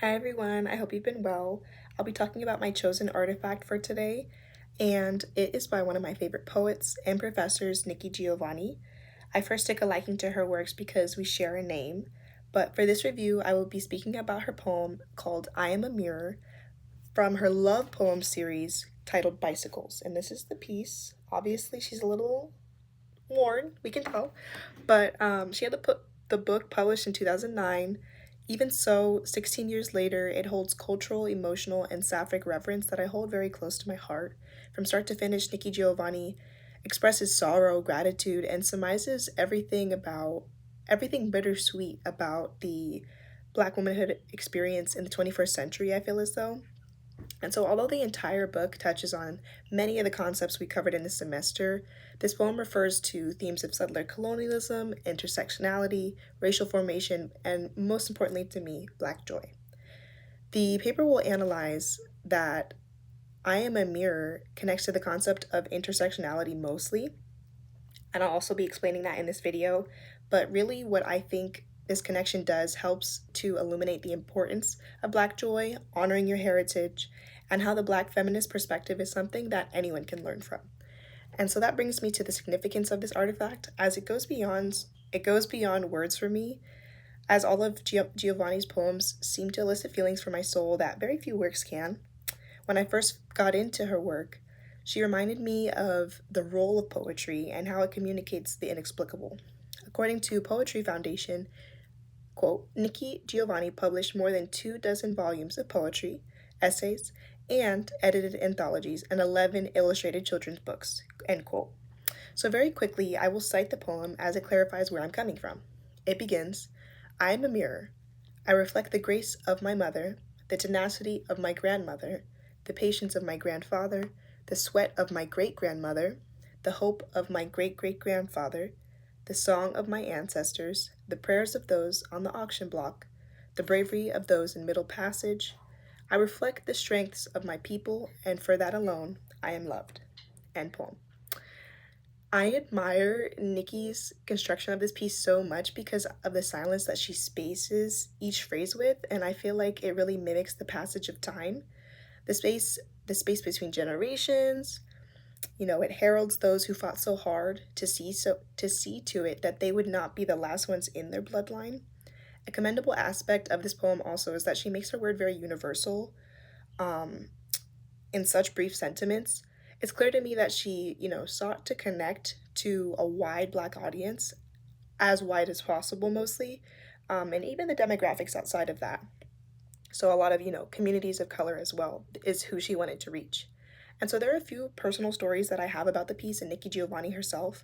Hi everyone, I hope you've been well. I'll be talking about my chosen artifact for today, and it is by one of my favorite poets and professors, Nikki Giovanni. I first took a liking to her works because we share a name, but for this review, I will be speaking about her poem called I Am a Mirror from her love poem series titled Bicycles. And this is the piece. Obviously, she's a little worn, we can tell, but she had the book published in 2009. Even so, 16 years later, it holds cultural, emotional, and sapphic reverence that I hold very close to my heart. From start to finish, Nikki Giovanni expresses sorrow, gratitude, and surmises everything bittersweet about the Black womanhood experience in the 21st century, I feel as though. And so, although the entire book touches on many of the concepts we covered in this semester, this poem refers to themes of settler colonialism, intersectionality, racial formation, and most importantly to me, Black joy. The paper will analyze that I Am a Mirror connects to the concept of intersectionality mostly, and I'll also be explaining that in this video. But really, what I think this connection does helps to illuminate the importance of Black joy, honoring your heritage, and how the Black feminist perspective is something that anyone can learn from. And so that brings me to the significance of this artifact, as it goes beyond words for me, as all of Giovanni's poems seem to elicit feelings for my soul that very few works can. When I first got into her work, she reminded me of the role of poetry and how it communicates the inexplicable. According to Poetry Foundation, quote, Nikki Giovanni published more than 2 dozen volumes of poetry, essays, and edited anthologies and 11 illustrated children's books, end quote. So very quickly, I will cite the poem as it clarifies where I'm coming from. It begins, I am a mirror. I reflect the grace of my mother, the tenacity of my grandmother, the patience of my grandfather, the sweat of my great-grandmother, the hope of my great-great-grandfather, the song of my ancestors, the prayers of those on the auction block, the bravery of those in Middle Passage. I reflect the strengths of my people, and for that alone, I am loved. End poem. I admire Nikki's construction of this piece so much because of the silence that she spaces each phrase with, and I feel like it really mimics the passage of time. The space the space between generations, it heralds those who fought so hard to see to it that they would not be the last ones in their bloodline. A commendable aspect of this poem also is that she makes her word very universal, um, in such brief sentiments. It's clear to me that she, sought to connect to a wide Black audience, as wide as possible mostly, and even the demographics outside of that. So a lot of, communities of color as well is who she wanted to reach. And so there are a few personal stories that I have about the piece and Nikki Giovanni herself.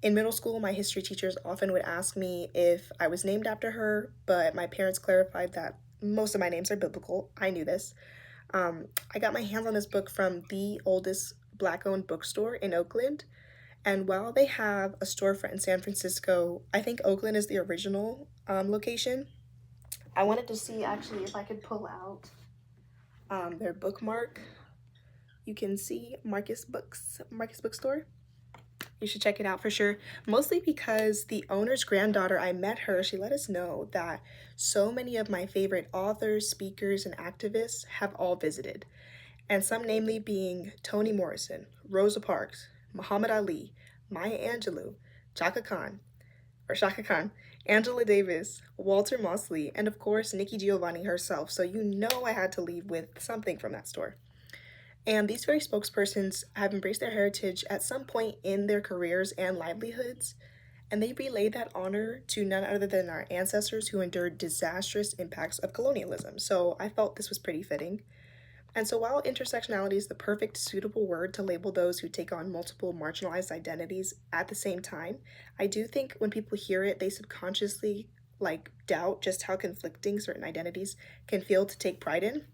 In middle school, my history teachers often would ask me if I was named after her, but my parents clarified that most of my names are biblical. I knew this. I got my hands on this book from the oldest Black owned bookstore in Oakland. And while they have a storefront in San Francisco, I think Oakland is the original location. I wanted to see actually if I could pull out their bookmark. You can see Marcus Bookstore. You should check it out for sure. Mostly because the owner's granddaughter, I met her, she let us know that so many of my favorite authors, speakers, and activists have all visited. And some namely being Toni Morrison, Rosa Parks, Muhammad Ali, Maya Angelou, Shaka Khan, Angela Davis, Walter Mosley, and of course Nikki Giovanni herself. So I had to leave with something from that store. And these very spokespersons have embraced their heritage at some point in their careers and livelihoods, and they relay that honor to none other than our ancestors who endured disastrous impacts of colonialism. So I felt this was pretty fitting. And so while intersectionality is the perfect suitable word to label those who take on multiple marginalized identities at the same time, I do think when people hear it, they subconsciously doubt just how conflicting certain identities can feel to take pride in.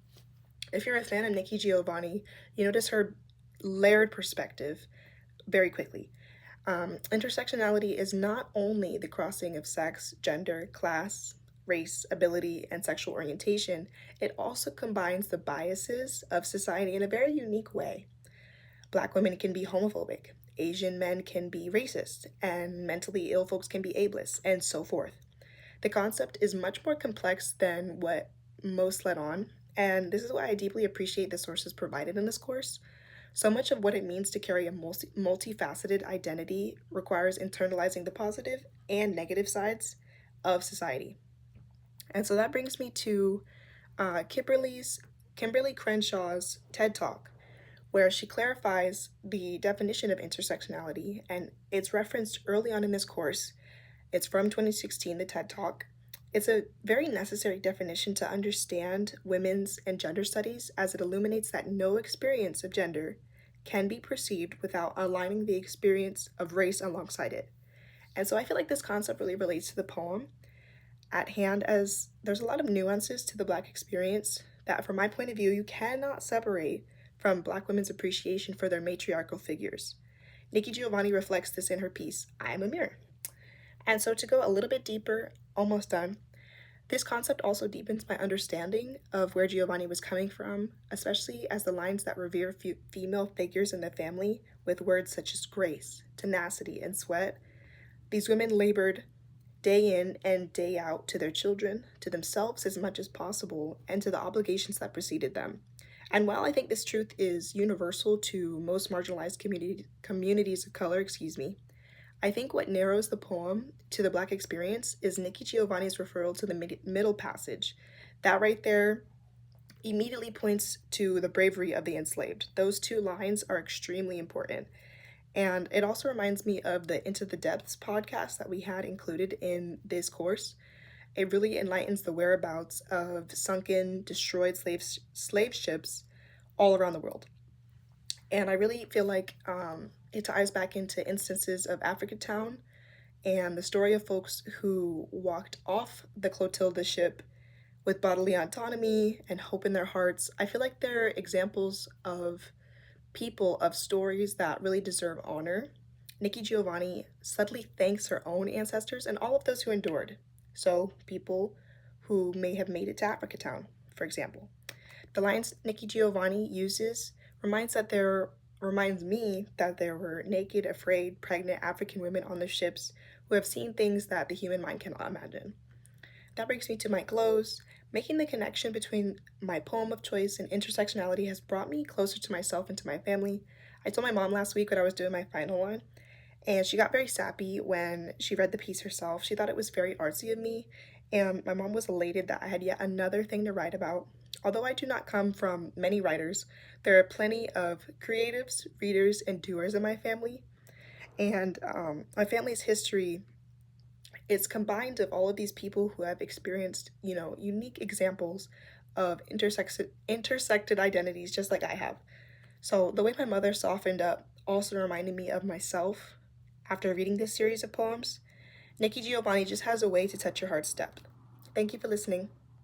If you're a fan of Nikki Giovanni, you notice her layered perspective very quickly. Intersectionality is not only the crossing of sex, gender, class, race, ability, and sexual orientation, it also combines the biases of society in a very unique way. Black women can be homophobic, Asian men can be racist, and mentally ill folks can be ableist, and so forth. The concept is much more complex than what most led on, and this is why I deeply appreciate the sources provided in this course. So much of what it means to carry a multifaceted identity requires internalizing the positive and negative sides of society. And so that brings me to Kimberly Crenshaw's TED Talk, where she clarifies the definition of intersectionality, and it's referenced early on in this course. It's from 2016, the TED Talk. It's a very necessary definition to understand women's and gender studies, as it illuminates that no experience of gender can be perceived without aligning the experience of race alongside it. And so I feel like this concept really relates to the poem at hand, as there's a lot of nuances to the Black experience that, from my point of view, you cannot separate from Black women's appreciation for their matriarchal figures. Nikki Giovanni reflects this in her piece, I Am a Mirror. And so, to go a little bit deeper, almost done, this concept also deepens my understanding of where Giovanni was coming from, especially as the lines that revere female figures in the family with words such as grace, tenacity, and sweat. These women labored day in and day out to their children, to themselves as much as possible, and to the obligations that preceded them. And while I think this truth is universal to most marginalized communities of color, I think what narrows the poem to the Black experience is Nikki Giovanni's referral to the middle passage. That right there immediately points to the bravery of the enslaved. Those two lines are extremely important. And it also reminds me of the Into the Depths podcast that we had included in this course. It really enlightens the whereabouts of sunken, destroyed slave ships all around the world. And I really feel like it ties back into instances of Africatown and the story of folks who walked off the Clotilda ship with bodily autonomy and hope in their hearts. I feel like they're examples of people of stories that really deserve honor. Nikki Giovanni subtly thanks her own ancestors and all of those who endured. So, people who may have made it to Africatown, for example. The lines Nikki Giovanni uses reminds me that there were naked, afraid, pregnant African women on the ships who have seen things that the human mind cannot imagine. That brings me to my close. Making the connection between my poem of choice and intersectionality has brought me closer to myself and to my family. I told my mom last week when I was doing my final one, and she got very sappy when she read the piece herself. She thought it was very artsy of me, and my mom was elated that I had yet another thing to write about. Although I do not come from many writers, there are plenty of creatives, readers, and doers in my family. And my family's history is combined of all of these people who have experienced, unique examples of intersected identities just like I have. So the way my mother softened up also reminded me of myself after reading this series of poems. Nikki Giovanni just has a way to touch your heart's depth. Thank you for listening.